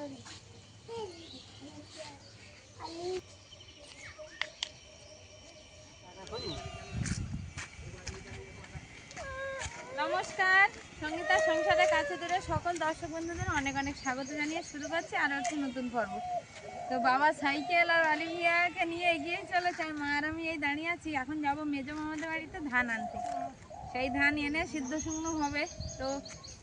নমস্কার, সঙ্গীতা সংসারের কাছে দূরে সকল দর্শক বন্ধুদের অনেক অনেক স্বাগত জানিয়ে শুরু করছি আরও একটি নতুন পর্ব। তো বাবা সাইকেল আর অলিভিয়াকে নিয়ে এগিয়ে চলেছে, মা আর আমি এই দাঁড়িয়ে আছি। এখন যাব মেজো মামাদের বাড়িতে ধান আনতে। সেই ধান এনে সিদ্ধ শুকনো হবে। তো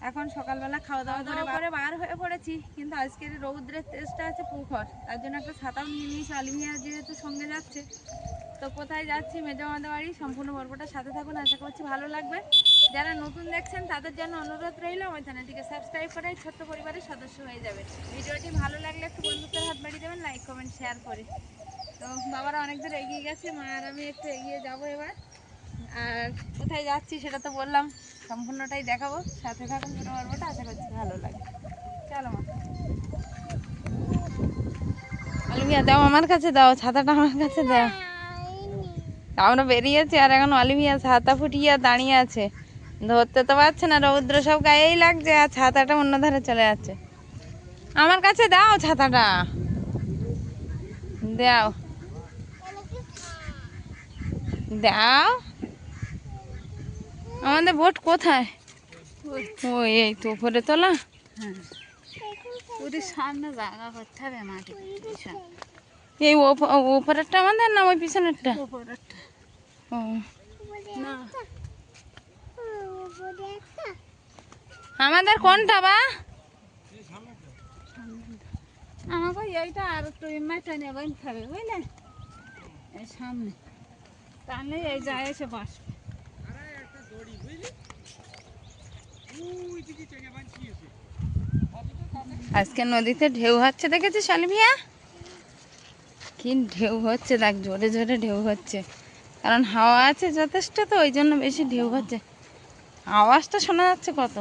এখন সকালবেলা খাওয়া দাওয়া করে বার হয়ে পড়েছি, কিন্তু আজকের রৌদ্রের তেজটা আছে প্রখর, তার জন্য একটা ছাতাও নিয়ে নিয়েছি। অলিভিয়া যেহেতু সঙ্গে যাচ্ছে, তো কোথায় যাচ্ছি মেজো মামাদের বাড়ি। সম্পূর্ণ পর্বটা সাথে থাকুন, আশা করছি ভালো লাগবে। যারা নতুন দেখছেন তাদের জন্য অনুরোধ রইল আমার চ্যানেলটিকে সাবস্ক্রাইব করে ছোট্ট পরিবারের সদস্য হয়ে যাবেন। ভিডিওটি ভালো লাগলে একটু বন্ধুত্বের হাত বাড়িয়ে দেবেন, লাইক কমেন্ট শেয়ার করে। তো বাবারা অনেক দূর এগিয়ে গেছে, মা আর আমি একটু এগিয়ে যাব এবার। আর কোথায় যাচ্ছি সেটা তো বললাম, সম্পূর্ণটাই দেখাবো, সাথে থাকুন পুরো পর্বটা, আশা করছি ভালো লাগে। চলো মা। অলিভিয়া দাও, আমার কাছে দাও, ছাতাটা আমার কাছে দাও। আমরা বেরিয়েছি আর এখন অলিভিয়া ছাতা ফুটিয়ে দাঁড়িয়ে আছে, ধরতে তো পারছে না, রৌদ্র সব গায়েই লাগছে আর ছাতাটা অন্য ধারে চলে যাচ্ছে। আমার কাছে দাও ছাতাটা, দাও দাও। আমাদের বোট কোথায়? ওই এই তো উপরে তোলা। সামনে জায়গা করতে হবে মাটি। এই উপরেরটা আমাদের না ওই পিছনেরটা? ও না, আমাদের কোনটা বা? আমাকে এইটা আর একটু মাঠটা নেবেন খাবে, বুঝলেন? এই সামনে তাহলে এই যায় এসে বসবে। আজকে নদীতে ঢেউ হচ্ছে, দেখেছিস অলিভিয়া? কি ঢেউ হচ্ছে দেখ, জোরে জোরে ঢেউ হচ্ছে, কারণ হাওয়া আছে যথেষ্ট, তো ওই জন্য বেশি ঢেউ হচ্ছে। আওয়াজটা শোনা যাচ্ছে কত।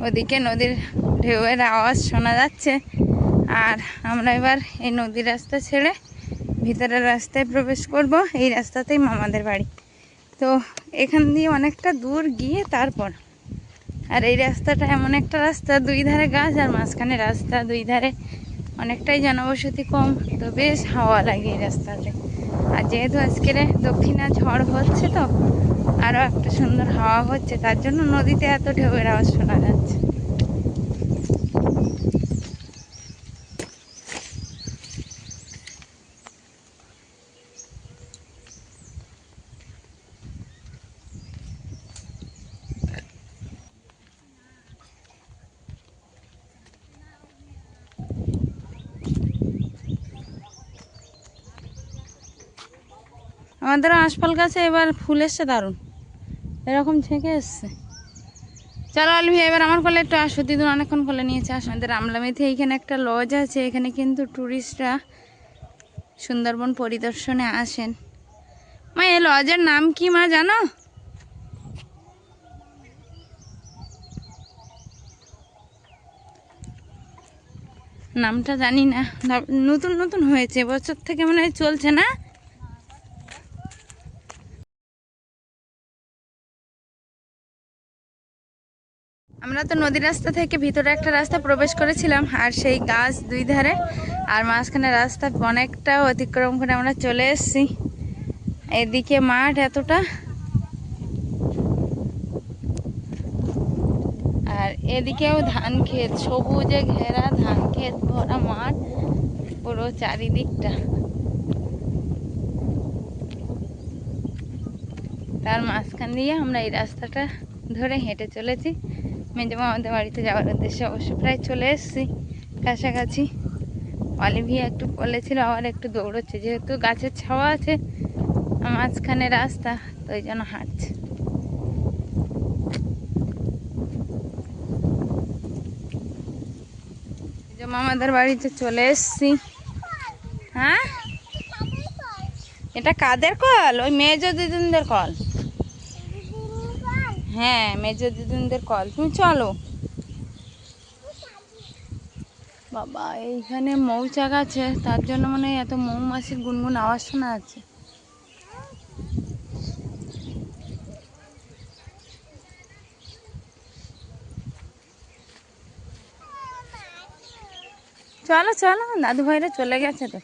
ওদিকে নদীর ঢেউয়ের আওয়াজ শোনা যাচ্ছে, আর আমরা এবার এই নদীর রাস্তা ছেড়ে ভিতরের রাস্তায় প্রবেশ করব। এই রাস্তাতেই মামাদের বাড়ি, তো এখান দিয়ে অনেকটা দূর গিয়ে তারপর। আর এই রাস্তাটা এমন একটা রাস্তা, দুই ধারে গাছ আর মাঝখানে রাস্তা, দুই ধারে অনেকটাই জনবসতি কম, তো বেশ হাওয়া লাগে এই রাস্তাতে। আর যেহেতু আজকের দক্ষিণা ঝড় হচ্ছে, তো আরও একটা সুন্দর হাওয়া হচ্ছে, তার জন্য নদীতে এত ঢেউয়ের আওয়াজ শোনা যাচ্ছে। আমাদের আশপাল গাছে এবার ফুল এসছে দারুণ, এরকম ছেঁকে এসছে। চলো অলিভিয়া এবার আমার কোলে একটু আসো, দিদুন অনেকক্ষণ কোলে নিয়েছে। আসো, আমাদের আমলামেতে এইখানে একটা লজ আছে, এখানে কিন্তু ট্যুরিস্টরা সুন্দরবন পরিদর্শনে আসেন। মা এই লজের নাম কি মা জানো? নামটা জানি না, নতুন নতুন হয়েছে, বছর থেকে মনে হয় চলছে না। আমরা তো নদী রাস্তা থেকে ভিতরে একটা রাস্তা প্রবেশ করেছিলাম, আর সেই গাছ দুই ধারে আর মাঝখানে রাস্তা অনেকটা অতিক্রম করে আমরা চলে এসেছি। এদিকে মাঠ এতটা, আর এদিকেও ধান ক্ষেত, সবুজে ঘেরা ধান ক্ষেত ভরা মাঠ পুরো চারিদিকটা। তার মাঝখান দিয়ে আমরা এই রাস্তাটা ধরে হেঁটে চলেছি মেজো মামাদের বাড়িতে যাওয়ার উদ্দেশ্যে। অবশ্য প্রায় চলে এসেছি কাছাকাছি। অলিভিয়া একটু বলেছিল, আবার একটু দৌড়চ্ছে, যেহেতু গাছের ছাওয়া আছে মাঝখানে রাস্তা, তো ওই জন্য হাঁটছে। মামাদের বাড়িতে চলে এসছি। হ্যাঁ, এটা কাদের কল? ওই মেজ দিদিনদের কল। হ্যাঁ, মেজ দিদিনদের কল। তুমি চলো। বাবা, এইখানে মৌচাক আছে, তার জন্য মনে হয় এত মৌমাছির গুনগুন আওয়াজ শোনা যাচ্ছে। চলো চলো, দাদু ভাইরা চলে গেছে তো।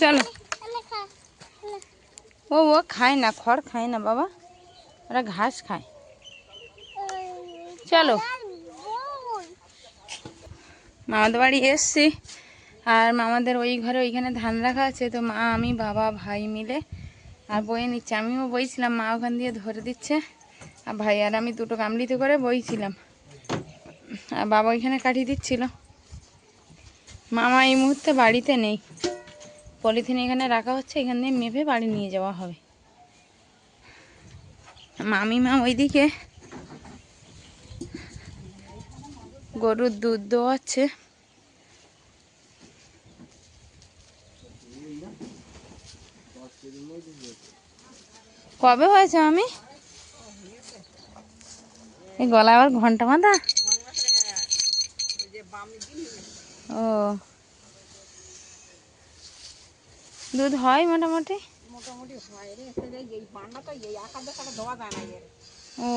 চলো। ও খায় না, খড় খায় না বাবা, ওরা ঘাস খায়। চলো, মামাদের বাড়ি এসছি। আর মামাদের ওই ঘরে ওইখানে ধান রাখা আছে, তো মা, আমি, বাবা, ভাই মিলে আর বয়ে নিচ্ছে। আমিও বইছিলাম, মা ওখান দিয়ে ধরে দিচ্ছে, আর ভাই আর আমি দুটো গামলিতে করে বইছিলাম, আর বাবা ওইখানে কাটিয়ে দিচ্ছিল। মামা এই মুহূর্তে বাড়িতে নেই, পলিথিন এখানে রাখা হচ্ছে, এখান দিয়ে মেপে বাড়ি নিয়ে যাওয়া হবে। মামিমা ওইদিকে গরুর দুধ দোয়াচ্ছে। কবে হয়েছে আমি এই গলা আবার ঘন্টা বাঁধা? ও, দুধ হয় মোটামুটি। ও,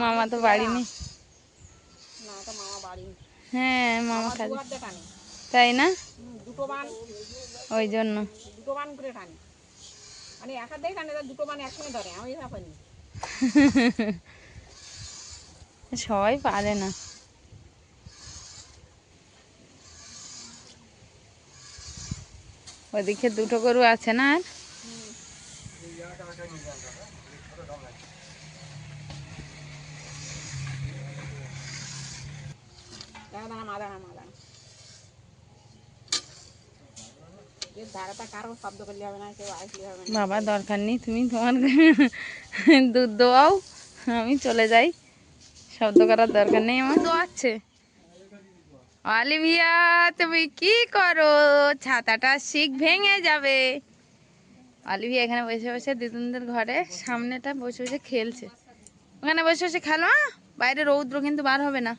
মামা তো বাড়ি নেই। হ্যাঁ, মামা কাজে, তাই না? ওই জন্য সবাই পারে না। ওদিকে দুটো গরু আছে না? বাবা দরকার নেই, তুমি তোমার দুধ দোয়াও, আমি চলে যাই, শব্দ করার দরকার নেই আমার। দোয়াচ্ছে। অলিভিয়া, তুমি কি করো? ছাতাটা শিক ভেঙে যাবে। অলিভিয়া এখানে বসে বসে দিদুনদের ঘরে সামনেটা বসে বসে খেলছে। ওখানে বসে বসে খেলো, বাইরে রৌদ্র কিন্তু বার হবে না।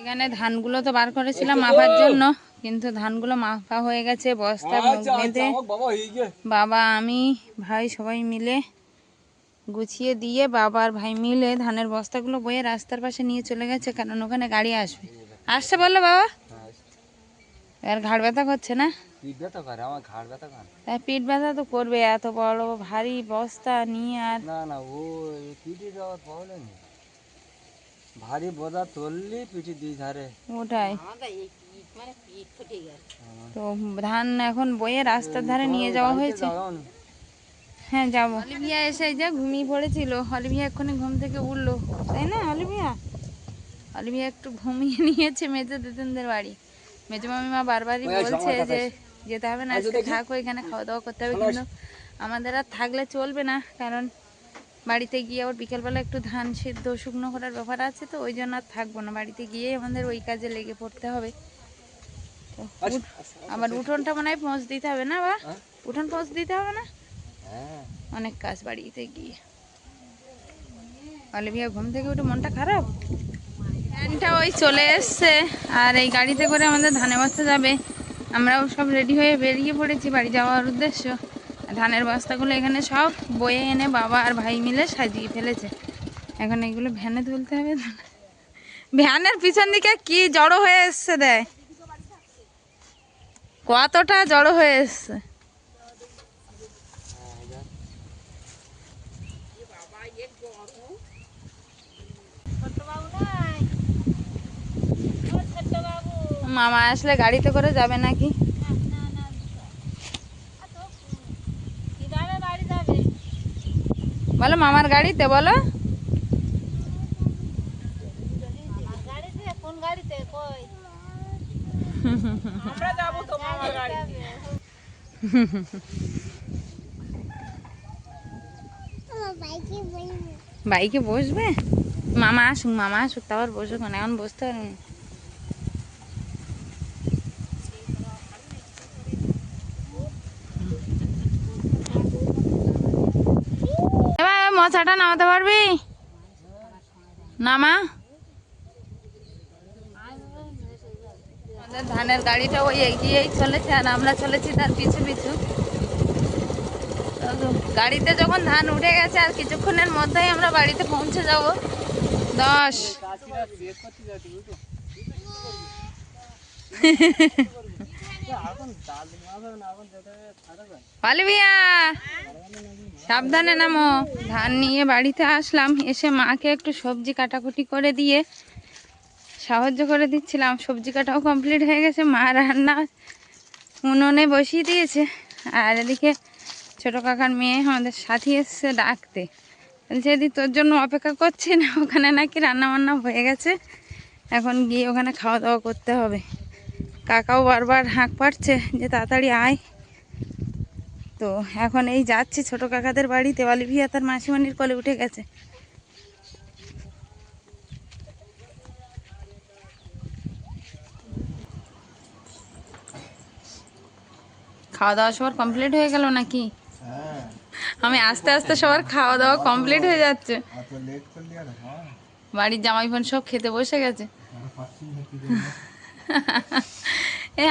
এখানে ধানগুলো তো বার করেছিলাম মাপার জন্য, কিন্তু ধানগুলো মাপা হয়ে গেছে, বস্তা বেঁধে বাবা, আমি, ভাই সবাই মিলে গুছিয়ে দিয়ে বাবা আর ভাই মিলে ধানের বস্তাগুলো বয়ে রাস্তার পাশে নিয়ে চলে গেছে, কারণ ওখানে গাড়ি আসবে। আসছে বললো বাবা। আর ঘাড় ব্যথা করছে না? তাই পিঠ ব্যথা তো করবে, এত বড় ভারী বস্তা নিয়ে। আর না, ও পিঠে যাওয়ার প্রবলেম নেই, ভারী বোঝা তুললি পিঠে দুই ধারে ওটাই তো। ধান এখন বয়ে রাস্তার ধারে নিয়ে যাওয়া হয়েছে। হ্যাঁ, যাবো। অলিভিয়া এসে যে ঘুমিয়ে পড়েছিল, অলিভিয়া এক্ষুনি ঘুম থেকে উঠলো, তাই না অলিভিয়া? অলিভিয়া একটু ঘুমিয়ে নিয়েছে মেজো দিদিনদের বাড়ি। মেজো মামিমা বারবারই বলছে যে যেতে হবে না, আজকে থাকো এখানে, খাওয়া দাওয়া করতে হবে। কিন্তু আমাদের আর থাকলে চলবে না, কারণ বাড়িতে গিয়ে আবার বিকেলবেলা একটু ধান সিদ্ধ শুকনো করার ব্যাপার আছে, তো ওই জন্য আর থাকবো না, বাড়িতে গিয়ে আমাদের ওই কাজে লেগে পড়তে হবে। তো আবার উঠোনটা মনে হয় পৌঁছ দিতে হবে না, বা উঠোন পৌঁছ দিতে হবে না, অনেক কাজ বাড়িতে গিয়ে। অলিভিয়া ঘুম থেকে উঠে মনটা খারাপ, ট্রেনটা ওই চলে এসছে, আর এই গাড়িতে করে আমাদের ধানে বস্তা যাবে। আমরাও সব রেডি হয়ে বেরিয়ে পড়েছি বাড়ি যাওয়ার উদ্দেশ্য। ধানের বস্তাগুলো এখানে সব বয়ে এনে বাবা আর ভাই মিলে সাজিয়ে ফেলেছে। এখন এগুলো ভ্যানে তুলতে হবে। ভ্যানের পিছন দিকে কি জড়ো হয়ে এসছে, দেয় কতটা জড়ো হয়ে এসছে। মামা আসলে গাড়িতে করে যাবে নাকি? বলো মামার গাড়িতে, বলো। বাইকে বসবে? মামা আসুক তারপর বসুক, এখন বসতে পারবেন। এবার মশাটা নামাতে পারবি? নামা। আমাদের ধানের গাড়িটা ওই এগিয়েই চলেছে, আর আমরা চলেছি তার পিছু পিছু। গাড়িতে যখন ধান উঠে গেছে, আর কিছুক্ষণের মধ্যেই আমরা বাড়িতে পৌঁছে যাব। 10 অলিভিয়া সাবধানে নামো। ধান নিয়ে বাড়িতে আসলাম, এসে মাকে একটু সবজি কাটাকুটি করে দিয়ে সাহায্য করে দিচ্ছিলাম। সবজি কাটাও কমপ্লিট হয়ে গেছে, মা রান্না উনুনে বসিয়ে দিয়েছে। আর এদিকে ছোটো কাকার মেয়ে আমাদের সাথী এসছে ডাকতে, বলছে তোর জন্য অপেক্ষা করছি না, ওখানে নাকি রান্না বান্না হয়ে গেছে, এখন গিয়ে ওখানে খাওয়া দাওয়া করতে হবে। কাকাও বারবার হাঁক পাড়ছে যে তাড়াতাড়ি আয়। তো এখন এই যাচ্ছি ছোটো কাকাদের বাড়িতে, অলিভিয়া তার মাসিমণির কোলে উঠে গেছে। খাওয়া দাওয়া সবার কমপ্লিট হয়ে গেল নাকি? আমি আস্তে আস্তে সবার খাওয়া দাওয়া কমপ্লিট হয়ে যাচ্ছে। বাড়ির জামাই বোন সব খেতে বসে গেছে।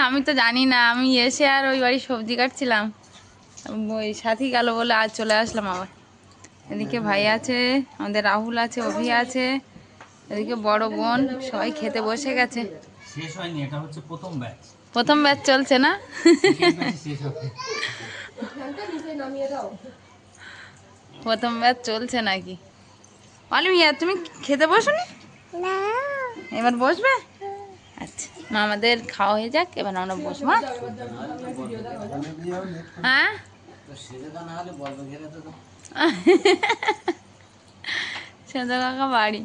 আমি তো জানি না, আমি এসে আর ওই বাড়ি সবজি কাটছিলাম, ওই সাথী গেল বলে আজ চলে আসলাম আবার। এদিকে ভাই আছে, আমাদের রাহুল আছে, অভি আছে, এদিকে বড় বোন, সবাই খেতে বসে গেছে। শেষ হয়নি, এটা হচ্ছে প্রথম ব্যাচ চলছে না? প্রথম ব্যাচ চলছে নাকি? অলিভিয়া তুমি খেতে বসোনি? এবার বসবে? আচ্ছা, আমাদের খাওয়া হয়ে যাক, এবার আমরা বসবো। হ্যাঁ সেজো কাকা বাড়ি।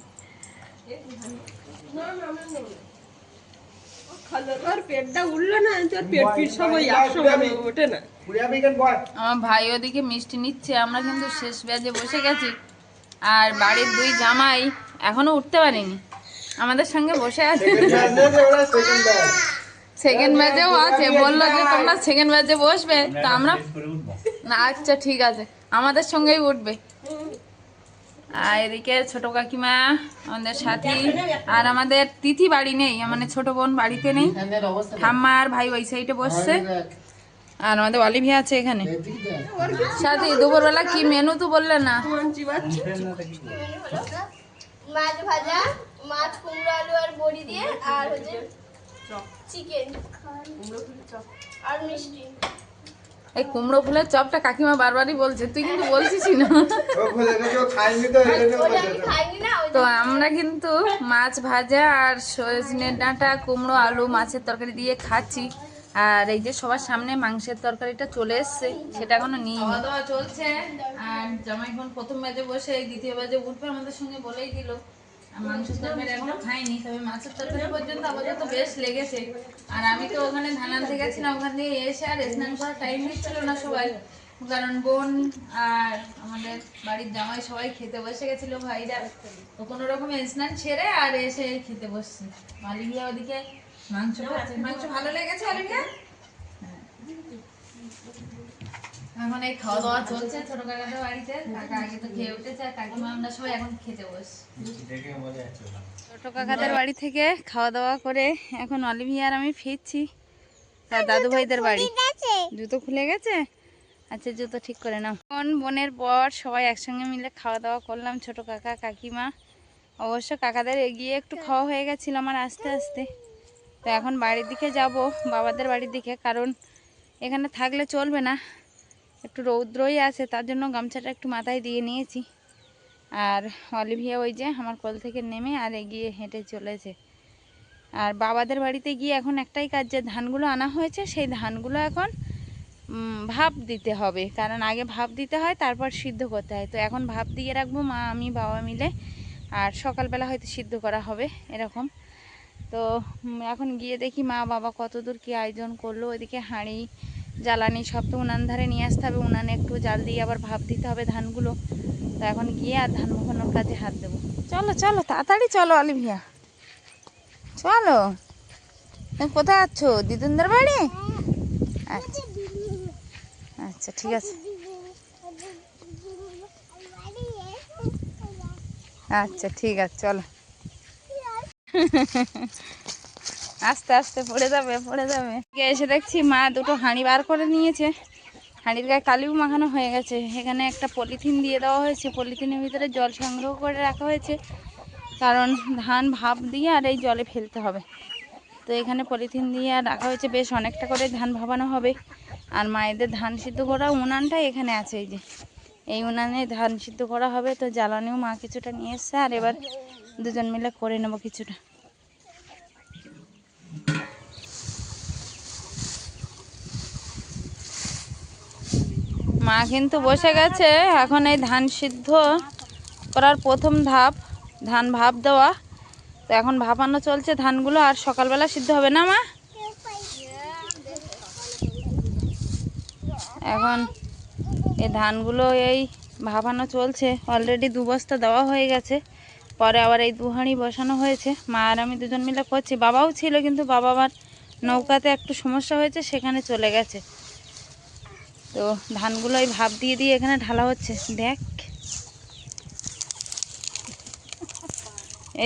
আমার ভাই ওদিকে মিষ্টি নিচ্ছে, আমরা কিন্তু শেষ ব্যাচে বসে গেছি। আর বাড়ির দুই জামাই এখনো উঠতে পারেনি, আমাদের সঙ্গে বসে আছে। সেকেন্ড ব্যাচেও আছে, বললো যে তোমরা সেকেন্ড ব্যাচে বসবে, তো আমরা না আচ্ছা ঠিক আছে, আমাদের সঙ্গেই উঠবে। আর এদিকে ছোট কাকিমা, আমাদের সাথী, আর আমাদের তিথি বাড়ি নেই, মানে ছোট বোন বাড়িতে নেই, ঠাম্মা আর ভাই ওই সাইডে বসছে। আর আমাদের অলিভিয়া আছে এখানে। সাথী দুপুরবেলা কি মেনু তো বললে না? মাছ ভাজা, মাছ কুমড়ো আলু আর বড়ি দিয়ে, আর হচ্ছে চিকেন আর মিষ্টি। এই কুমড়ো ফুলের চপটা কাকিমা বারবারই বলছে, তুই কিন্তু বলছিস না। তো আমরা কিন্তু মাছ ভাজা আর সজনে ডাঁটা, কুমড়ো আলু, মাছের তরকারি দিয়ে খাচ্ছি। আর এই যে সবার সামনে মাংসের তরকারিটা চলে এসছে, সেটা এখনো নিয়ে খাওয়া দাওয়া চলছে। আর জামাই বোন প্রথম ব্যাচে বসে দ্বিতীয় ব্যাচে উঠবে আমাদের সঙ্গে বলেই দিল। আর মাংসের তরকারি এখনো খাইনি, তবে মাছের তরকারি পর্যন্ত আপাতত বেশ লেগেছে। আর আমি তো ওখানে ধান আনতে গেছিলাম, ওখান থেকে এসে আর স্নান করার টাইম দিচ্ছিল না সবাই, কারণ বোন আর আমাদের বাড়ির জামাই সবাই খেতে বসে গেছিল ভাইরা। তো কোনো রকমে স্নান ছেড়ে আর এসে খেতে বসছি। অলিভিয়া ওদিকে মাংস খাচ্ছে। মাংস ভালো লেগেছে অলিভিয়া? এখন এই খাওয়া দাওয়া চলছে ছোট কাকাদের বাড়িতে। কাকা আগে তো খেয়ে উঠেছে আর কাকিমা আমরা সবাই এখন খেতে বসছি। ছোট কাকাদের বাড়ি থেকে খাওয়া দাওয়া করে এখন অলিভিয়া আর আমি ফিরছি তার দাদু ভাইদের বাড়ি। জুতো খুলে গেছে? আচ্ছা জুতো ঠিক করে নাও। বোন বোনের পর সবাই একসঙ্গে মিলে খাওয়া দাওয়া করলাম, ছোট কাকা কাকিমা। অবশ্য কাকাদের এগিয়ে একটু খাওয়া হয়ে গেছিল আমার আস্তে আস্তে। তো এখন বাড়ির দিকে যাব, বাবাদের বাড়ির দিকে, কারণ এখানে থাকলে চলবে না, একটু রৌদ্রই আছে, তার জন্য গামছাটা একটু মাথায় দিয়ে নিয়েছি। আর অলিভিয়া ওই যে আমার কোল থেকে নেমে আর এগিয়ে হেঁটে চলেছে। আর বাবাদের বাড়িতে গিয়ে এখন একটাই কাজ, যে ধানগুলো আনা হয়েছে সেই ধানগুলো এখন ভাপ দিতে হবে, কারণ আগে ভাপ দিতে হয় তারপর সিদ্ধ করতে হয়। তো এখন ভাপ দিয়ে রাখবো মা আমি বাবা মিলে, আর সকালবেলা হয়তো সিদ্ধ করা হবে এরকম। তো এখন গিয়ে দেখি মা বাবা কত দূর কী আয়োজন করলো। ওইদিকে হাঁড়ি জ্বালানি সব তো উনান ধারে নিয়ে আসতে হবে, উনানে একটু জাল দিয়ে আবার ভাপ দিতে হবে ধানগুলো। তো এখন গিয়ে আর ধান মাখানোর কাজে হাত দেবো। চলো চলো তাড়াতাড়ি চলো অলিভিয়া, চলো। কোথায় আছো? দিদুনদের বাড়ি? আচ্ছা আচ্ছা ঠিক আছে, আচ্ছা ঠিক আছে চলো। আস্তে আস্তে পড়ে যাবে পড়ে যাবে। এসে দেখছি মা দুটো হাঁড়ি বার করে নিয়েছে, হাঁড়ির গায়ে কালিও মাখানো হয়ে গেছে। এখানে একটা পলিথিন দিয়ে দেওয়া হয়েছে, পলিথিনের ভিতরে জল সংগ্রহ করে রাখা হয়েছে, কারণ ধান ভাপ দিয়ে আর এই জলে ফেলতে হবে। তো এখানে পলিথিন দিয়ে আর রাখা হয়েছে, বেশ অনেকটা করে ধান ভাপানো হবে। আর মায়েদের ধান সিদ্ধ করা উনানটা এখানে আছে, এই যে এই উনানে ধান সিদ্ধ করা হবে। তো জ্বালানিও মা কিছুটা নিয়ে এসছে, আর এবার দুজন মিলে করে নেবো কিছুটা। মা কিন্তু বসে গেছে এখন এই ধান সিদ্ধ করার প্রথম ধাপ, ধান ভাপ দেওয়া। তো এখন ভাপানো চলছে ধানগুলো, আর সকালবেলা সিদ্ধ হবে না মা? এখন এই ধানগুলো এই ভাপানো চলছে। অলরেডি 2 বস্তা দেওয়া হয়ে গেছে, পরে আবার এই 2 হাঁড়ি বসানো হয়েছে। মা আর আমি দুজন মিলে করছি, বাবাও ছিল কিন্তু বাবা আবার নৌকাতে একটু সমস্যা হয়েছে, সেখানে চলে গেছে। তো ধানগুলো এই ভাপ দিয়ে দিয়ে এখানে ঢালা হচ্ছে। দেখ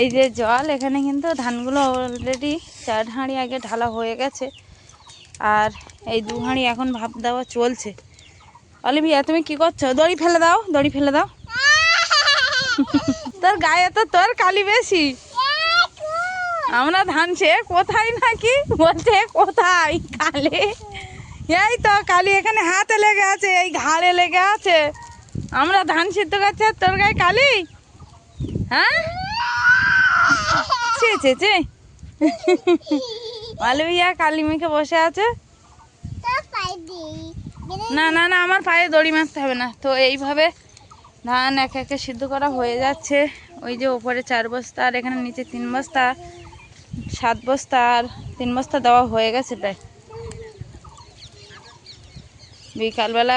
এই যে জল, এখানে কিন্তু ধানগুলো অলরেডি 4 হাঁড়ি আগে ঢালা হয়ে গেছে, আর এই 2 হাঁড়ি এখন ভাপ দেওয়া চলছে। অলিভিয়া তুমি কি করছো? দড়ি ফেলে দাও, দড়ি ফেলে দাও। তোর গায়ে তো তোর কালি বেশি। আমরা ধান সে কোথায় নাকি বলছে, কোথায় কালে? এই তো কালি এখানে হাতে লেগে আছে, এই ঘাড়ে লেগে আছে। আমরা ধান সিদ্ধ করছি আর তোর গায়ে কালি? হ্যাঁ ছে ছে ছে। অলিভিয়া কালি মেখে বসে আছে। না না না, আমার পায়ে দড়ি মারতে হবে না। তো এইভাবে ধান একে একে সিদ্ধ করা হয়ে যাচ্ছে। ওই যে ওপরে 4 বস্তা আর এখানে নিচে 3 বস্তা, 7 বস্তা আর 3 বস্তা দেওয়া হয়ে গেছে প্রায়। বিকালবেলা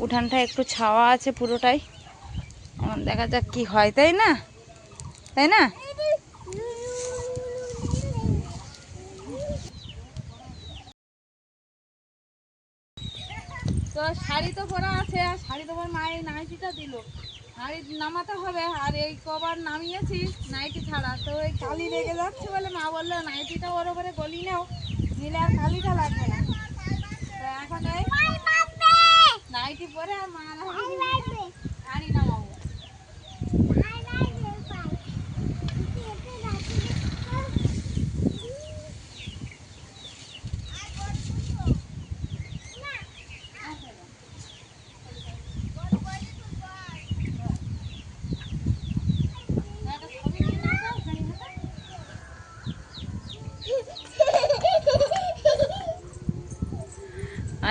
উঠানটা একটু ছাওয়া আছে পুরোটাই, এখন দেখা যাক কি হয়, তাই না? তাই না? তো শাড়ি তো পরা আছে, আর শাড়ি তোমার মায়ের নাইটিটা দিল, শাড়ি নামাতে হবে। আর এই কবার নামিয়েছি নাইটি ছাড়া, তো ওই কালি লেগে যাচ্ছে বলে মা বললো নাইটিটা ওর ওপরে গলি নাও, নিলে আর কালিটা লাগবে না। তো এখন এই নাইটি পরে আর মা শাড়ি নামাবো।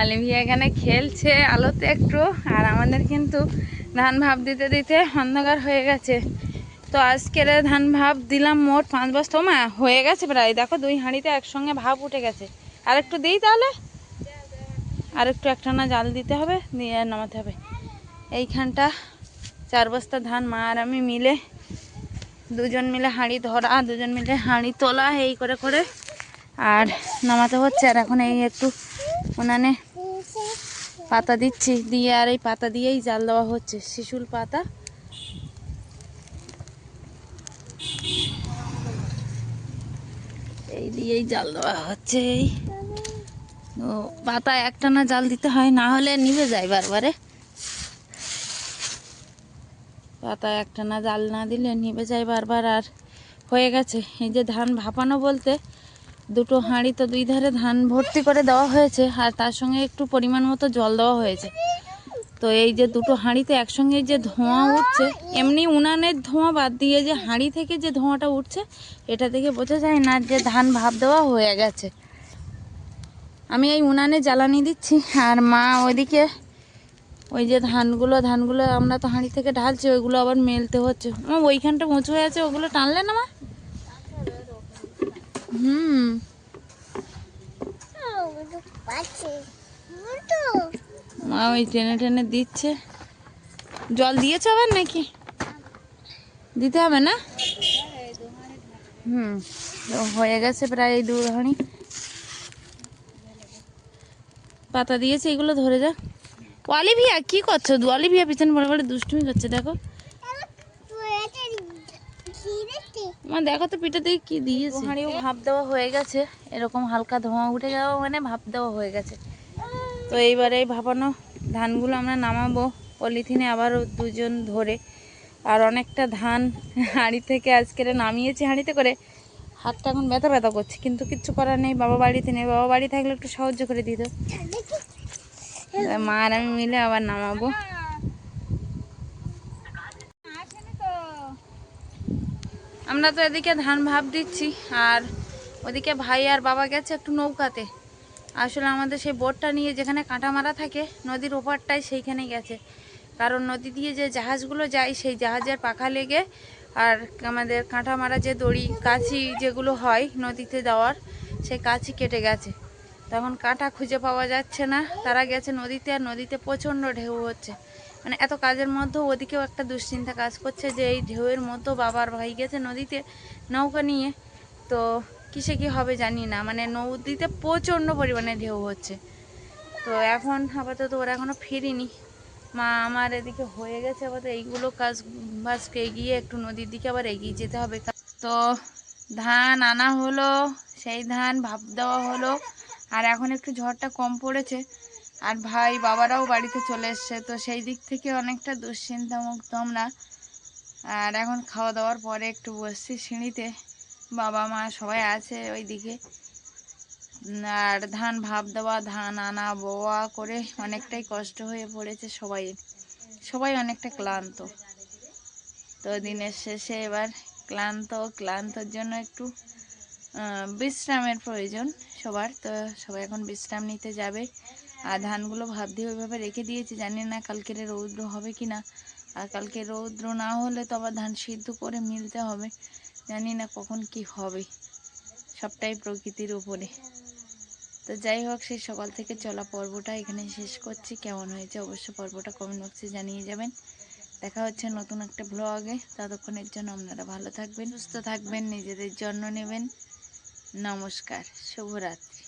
অলিভিয়া এখানে খেলছে আলোতে একটু, আর আমাদের কিন্তু ধান ভাপ দিতে দিতে অন্ধকার হয়ে গেছে। তো আজকের ধান ভাপ দিলাম মোট 5 বস্তা। মা হয়ে গেছে প্রায়, দেখো 2 হাঁড়িতে একসঙ্গে ভাপ উঠে গেছে। আর একটু দিই তাহলে, আর একটু একটানা জাল দিতে হবে, দিয়ে নামাতে হবে। এইখানটা 4 বস্তা ধান মা আর আমি মিলে, দুজন মিলে হাঁড়ি ধরা, দুজন মিলে হাঁড়ি তোলা, এই করে করে আর নামাতে হচ্ছে। আর এখন এই একটু উনানে পাতা দিচ্ছি, দিয়ে আর এই পাতা দিয়েই জাল দেওয়া হচ্ছে, শিশুল পাতা। এই দিয়েই জাল দেওয়া হচ্ছে। এই তো পাতা একটানা জাল দিতে হয়, না হলে নিভে যায় বারবারে। পাতা একটানা জাল না দিলে নিভে যায় বারবার। আর হয়ে গেছে এই যে ধান ভাপানো বলতে, 2 হাঁড়ি তো 2 ধারে ধান ভর্তি করে দেওয়া হয়েছে, আর তার সঙ্গে একটু পরিমাণ মতো জল দেওয়া হয়েছে। তো এই যে 2 হাঁড়িতে একসঙ্গে যে ধোঁয়া উঠছে, এমনি উনানের ধোঁয়া বাদ দিয়ে যে হাঁড়ি থেকে যে ধোঁয়াটা উঠছে, এটা থেকে বোঝা যায় না যে ধান ভাপ দেওয়া হয়ে গেছে। আমি এই উনানে জ্বালানি দিচ্ছি, আর মা ওইদিকে ওই যে ধানগুলো আমরা তো হাঁড়ি থেকে ঢালছি, ওইগুলো আবার মেলতে হচ্ছে। ওইখানটা উঁচু হয়ে আছে, ওগুলো টানলে না মা? মা ওই টেনে টেনে দিচ্ছে। জল দিয়েছ আবার নাকি? দিতে হবে না? তো হয়ে গেছে প্রায় 2 হাঁড়ি। পাতা দিয়েছে, এগুলো ধরে যা। অলিভিয়া কি করছো? অলিভিয়া পিছনে বড় বড় দুষ্টুমি করছে, দেখো। দেখো তো পিঠে দিয়ে কি দিয়েছে। হাঁড়িও ভাপ দেওয়া হয়ে গেছে, এরকম হালকা ধোঁয়া উঠে যাওয়া মানে ভাপ দেওয়া হয়ে গেছে। তো এইবারে এই ভাপানো ধানগুলো আমরা নামাবো পলিথিনে, আবারও 2 জন ধরে। আর অনেকটা ধান হাঁড়ি থেকে আজকের নামিয়েছি হাঁড়িতে করে। হাতটা এখন ব্যথা ব্যথা করছে, কিন্তু কিচ্ছু করার নেই, বাবা বাড়িতে নেই। বাবা বাড়ি থাকলে একটু সাহায্য করে দিত। মা আর আমি মিলে আবার নামাবো। আমরা তো এদিকে ধান ভাপ দিচ্ছি, আর ওদিকে ভাই আর বাবা গেছে একটু নৌকাতে। আসলে আমাদের সেই বোটটা নিয়ে যেখানে কাঁটা মারা থাকে নদীর ওপারটায়, সেইখানে গেছে। কারণ নদী দিয়ে যে জাহাজগুলো যায়, সেই জাহাজের পাখা লেগে আর আমাদের কাঁটা মারা যে দড়ি কাছি যেগুলো হয় নদীতে দেওয়ার, সেই কাছি কেটে গেছে। তখন কাঁটা খুঁজে পাওয়া যাচ্ছে না, তারা গেছে নদীতে। আর নদীতে প্রচণ্ড ঢেউ হচ্ছে, মানে এত কাজের মধ্যেও ওদিকেও একটা দুশ্চিন্তা কাজ করছে যে এই ঢেউয়ের মধ্যেও বাবার ভাই গেছে নদীতে নৌকা নিয়ে। তো কিসে কি হবে জানি না, মানে নদীতে প্রচণ্ড পরিমাণে ঢেউ হচ্ছে। তো এখন আপাতত ওরা এখনও ফিরিনি। মা আমার এদিকে হয়ে গেছে আপাতত এইগুলো কাজ বাজকে এগিয়ে একটু নদীর দিকে আবার এগিয়ে যেতে হবে। তো ধান আনা হলো, সেই ধান ভাপ দেওয়া হলো। আর এখন একটু ঝড়টা কম পড়েছে, আর ভাই বাবারাও বাড়িতে চলে এসছে। তো সেই দিক থেকে অনেকটা দুশ্চিন্তা মুক্ত আমরা। আর এখন খাওয়া দাওয়ার পরে একটু বসছি সিঁড়িতে, বাবা মা সবাই আছে ওই দিকে। আর ধান ভাপ দেওয়া, ধান আনা বোয়া করে অনেকটাই কষ্ট হয়ে পড়েছে সবাই অনেকটা ক্লান্ত। তো দিনের শেষে এবার ক্লান্তর জন্য একটু বিশ্রামের প্রয়োজন সবার। তো সবাই এখন বিশ্রাম নিতে যাবে। আর ধানগুলো ভাপ দিয়ে ওইভাবে রেখে দিয়েছি, জানি না কালকের রৌদ্র হবে কি না। আর কালকে রৌদ্র না হলে তো আবার ধান সিদ্ধ করে মিলতে হবে, জানি না কখন কি হবে, সবটাই প্রকৃতির উপরে। তো যাই হোক, সেই সকাল থেকে চলা পর্বটা এখানে শেষ করছি। কেমন হয়েছে অবশ্যই পর্বটা কমেন্ট বক্সে জানিয়ে যাবেন। দেখা হচ্ছে নতুন একটা ব্লগে। ততক্ষণের জন্য আপনারা ভালো থাকবেন, সুস্থ থাকবেন, নিজেদের যত্ন নেবেন। নমস্কার, শুভরাত্রি।